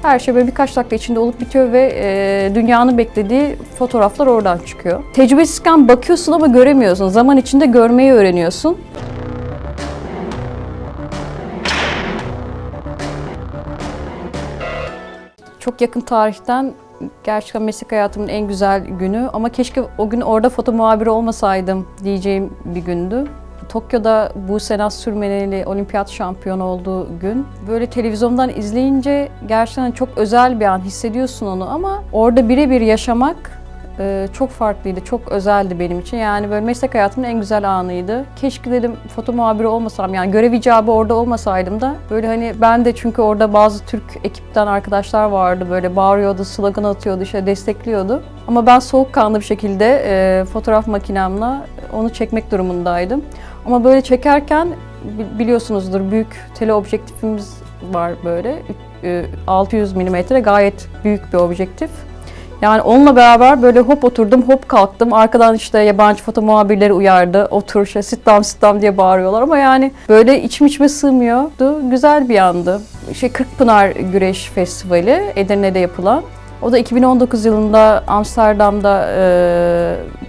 Her şey böyle birkaç dakika içinde olup bitiyor ve dünyanın beklediği fotoğraflar oradan çıkıyor. Tecrübesizken bakıyorsun ama göremiyorsun. Zaman içinde görmeyi öğreniyorsun. Çok yakın tarihten gerçekten meslek hayatımın en güzel günü ama keşke o gün orada foto muhabiri olmasaydım diyeceğim bir gündü. Tokyo'da Buse Naz Sürmeneli olimpiyat şampiyonu olduğu gün. Böyle televizyondan izleyince gerçekten çok özel bir an hissediyorsun onu ama orada birebir yaşamak çok farklıydı, çok özeldi benim için. Yani böyle meslek hayatımın en güzel anıydı. Keşke dedim foto muhabiri olmasam, yani görev icabı orada olmasaydım da böyle hani ben de, çünkü orada bazı Türk ekipten arkadaşlar vardı, böyle bağırıyordu, slogan atıyordu, işte destekliyordu. Ama ben soğukkanlı bir şekilde fotoğraf makinemle onu çekmek durumundaydım. Ama böyle çekerken biliyorsunuzdur, büyük teleobjektifimiz var böyle. 600 mm gayet büyük bir objektif. Yani onunla beraber böyle hop oturdum, hop kalktım. Arkadan işte yabancı foto muhabirleri uyardı. Otur, işte sit down diye bağırıyorlar ama yani böyle içime sığmıyordu. Güzel bir andı. Kırkpınar Güreş Festivali Edirne'de yapılan. O da 2019 yılında Amsterdam'da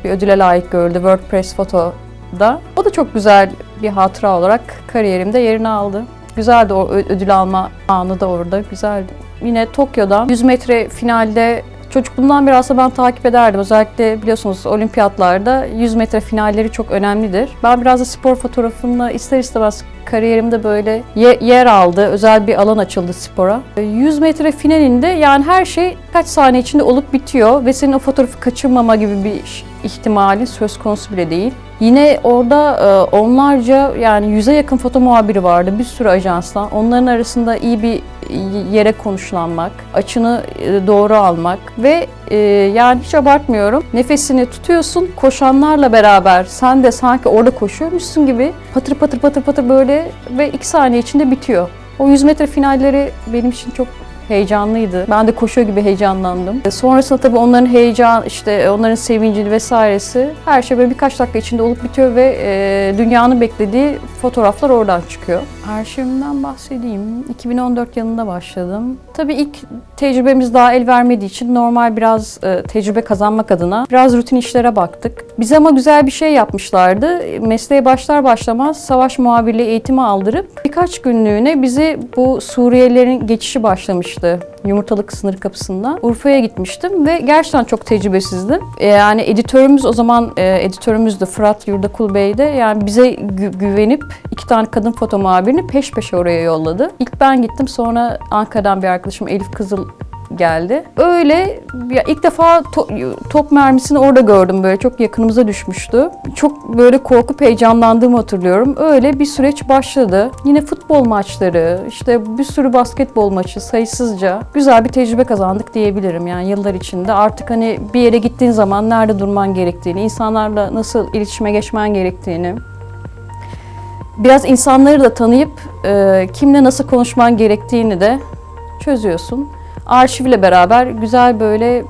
bir ödüle layık görüldü, World Press Photo'da. O da çok güzel bir hatıra olarak kariyerimde yerini aldı. Güzeldi, o ödül alma anı da orada güzeldi. Yine Tokyo'dan 100 metre finalde çocukluğumdan beri aslında ben takip ederdim. Özellikle biliyorsunuz olimpiyatlarda 100 metre finalleri çok önemlidir. Ben biraz da spor fotoğrafında ister istemez kariyerimde böyle yer aldı. Özel bir alan açıldı spora. 100 metre finalinde yani her şey kaç saniye içinde olup bitiyor ve senin o fotoğrafı kaçırmama gibi bir ihtimali söz konusu bile değil. Yine orada onlarca, yani 100'e yakın foto muhabiri vardı, bir sürü ajanstan. Onların arasında iyi bir yere konuşlanmak, açını doğru almak ve yani hiç abartmıyorum, nefesini tutuyorsun, koşanlarla beraber sen de sanki orada koşuyormuşsun gibi patır patır patır patır böyle ve 2 saniye içinde bitiyor. O 100 metre finalleri benim için çok heyecanlıydı. Ben de koşuyor gibi heyecanlandım. Sonrasında tabii onların heyecan, işte onların sevincini vesairesi, her şey böyle birkaç dakika içinde olup bitiyor ve dünyanın beklediği fotoğraflar oradan çıkıyor. Arşivimden bahsedeyim. 2014 yılında başladım. Tabii ilk tecrübemiz daha el vermediği için normal biraz tecrübe kazanmak adına biraz rutin işlere baktık. Bize ama güzel bir şey yapmışlardı. Mesleğe başlar başlamaz savaş muhabirliği eğitimi aldırıp birkaç günlüğüne bizi, bu Suriyelilerin geçişi başlamıştı Yumurtalık sınır kapısından. Urfa'ya gitmiştim ve gerçekten çok tecrübesizdim. Yani editörümüz, o zaman editörümüzdü Fırat Yurdakul Bey de, yani bize güvenip 2 tane kadın foto muhabirini peş peşe oraya yolladı. İlk ben gittim, sonra Ankara'dan bir arkadaşım Elif Kızıl geldi. Öyle ya, ilk defa top mermisini orada gördüm, böyle çok yakınımıza düşmüştü. Çok böyle korkup heyecanlandığımı hatırlıyorum. Öyle bir süreç başladı. Yine futbol maçları, işte bir sürü basketbol maçı, sayısızca güzel bir tecrübe kazandık diyebilirim yani yıllar içinde. Artık hani bir yere gittiğin zaman nerede durman gerektiğini, insanlarla nasıl iletişime geçmen gerektiğini, biraz insanları da tanıyıp kimle nasıl konuşman gerektiğini de çözüyorsun. Arşivle beraber güzel böyle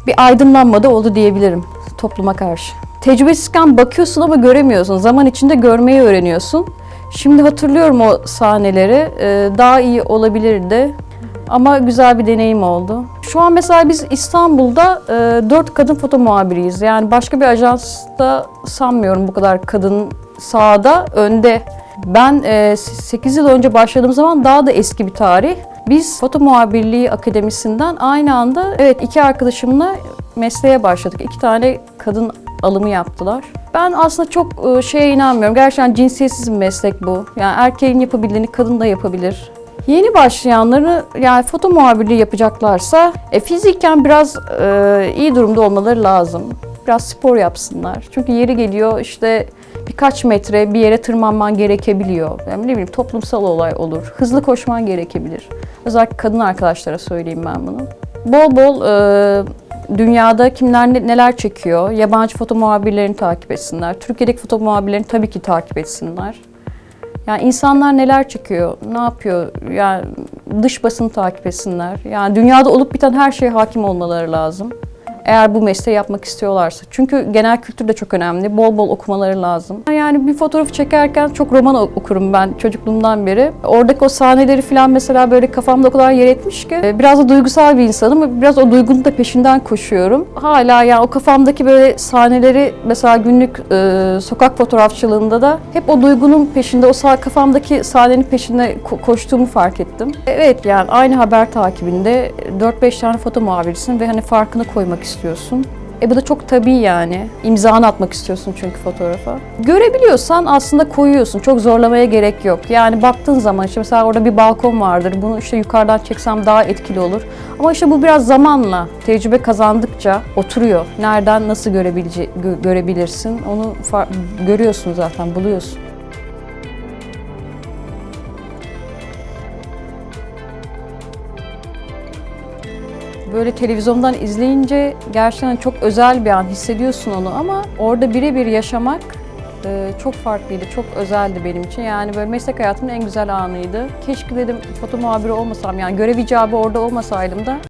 bir aydınlanma da oldu diyebilirim topluma karşı. Tecrübesizken bakıyorsun ama göremiyorsun. Zaman içinde görmeyi öğreniyorsun. Şimdi hatırlıyorum o sahneleri. Daha iyi olabilirdi. Ama güzel bir deneyim oldu. Şu an mesela biz İstanbul'da 4 kadın foto muhabiriyiz. Yani başka bir ajansta sanmıyorum bu kadar kadın sahada, önde. Ben 8 yıl önce başladığım zaman daha da eski bir tarih. Biz Foto Muhabirliği Akademisi'nden aynı anda 2 arkadaşımla mesleğe başladık. 2 tane kadın alımı yaptılar. Ben aslında çok şeye inanmıyorum. Gerçekten cinsiyetsiz bir meslek bu. Yani erkeğin yapabildiğini kadın da yapabilir. Yeni başlayanları, yani foto muhabirliği yapacaklarsa fiziken biraz iyi durumda olmaları lazım. Biraz spor yapsınlar. Çünkü yeri geliyor işte birkaç metre bir yere tırmanman gerekebiliyor. Yani ne bileyim, toplumsal olay olur. Hızlı koşman gerekebilir. Özellikle kadın arkadaşlara söyleyeyim ben bunu. Bol bol dünyada kimler neler çekiyor, yabancı foto muhabirlerini takip etsinler. Türkiye'deki foto muhabirlerini tabii ki takip etsinler. Yani insanlar neler çekiyor, ne yapıyor, yani dış basını takip etsinler. Yani dünyada olup biten her şeye hakim olmaları lazım. Eğer bu mesleği yapmak istiyorlarsa. Çünkü genel kültür de çok önemli. Bol bol okumaları lazım. Yani bir fotoğrafı çekerken çok roman okurum ben çocukluğumdan beri. Oradaki o sahneleri falan mesela böyle kafamda o kadar yer etmiş ki biraz da duygusal bir insanım. Biraz o duygunun da peşinden koşuyorum. Hala yani o kafamdaki böyle sahneleri mesela günlük sokak fotoğrafçılığında da hep o duygunun peşinde, o kafamdaki sahnenin peşinde koştuğumu fark ettim. Evet, yani aynı haber takibinde 4-5 tane foto muhabirisin ve hani farkını koymak istiyorsun. Bu da çok tabii yani. İmzanı atmak istiyorsun çünkü fotoğrafa. Görebiliyorsan aslında koyuyorsun. Çok zorlamaya gerek yok. Yani baktığın zaman işte mesela orada bir balkon vardır. Bunu işte yukarıdan çeksem daha etkili olur. Ama işte bu biraz zamanla, tecrübe kazandıkça oturuyor. Nereden nasıl görebilirsin onu görüyorsun zaten, buluyorsun. Böyle televizyondan izleyince gerçekten çok özel bir an, hissediyorsun onu ama orada birebir yaşamak çok farklıydı, çok özeldi benim için. Yani böyle meslek hayatımın en güzel anıydı. Keşke dedim foto muhabiri olmasam, yani görev icabı orada olmasaydım da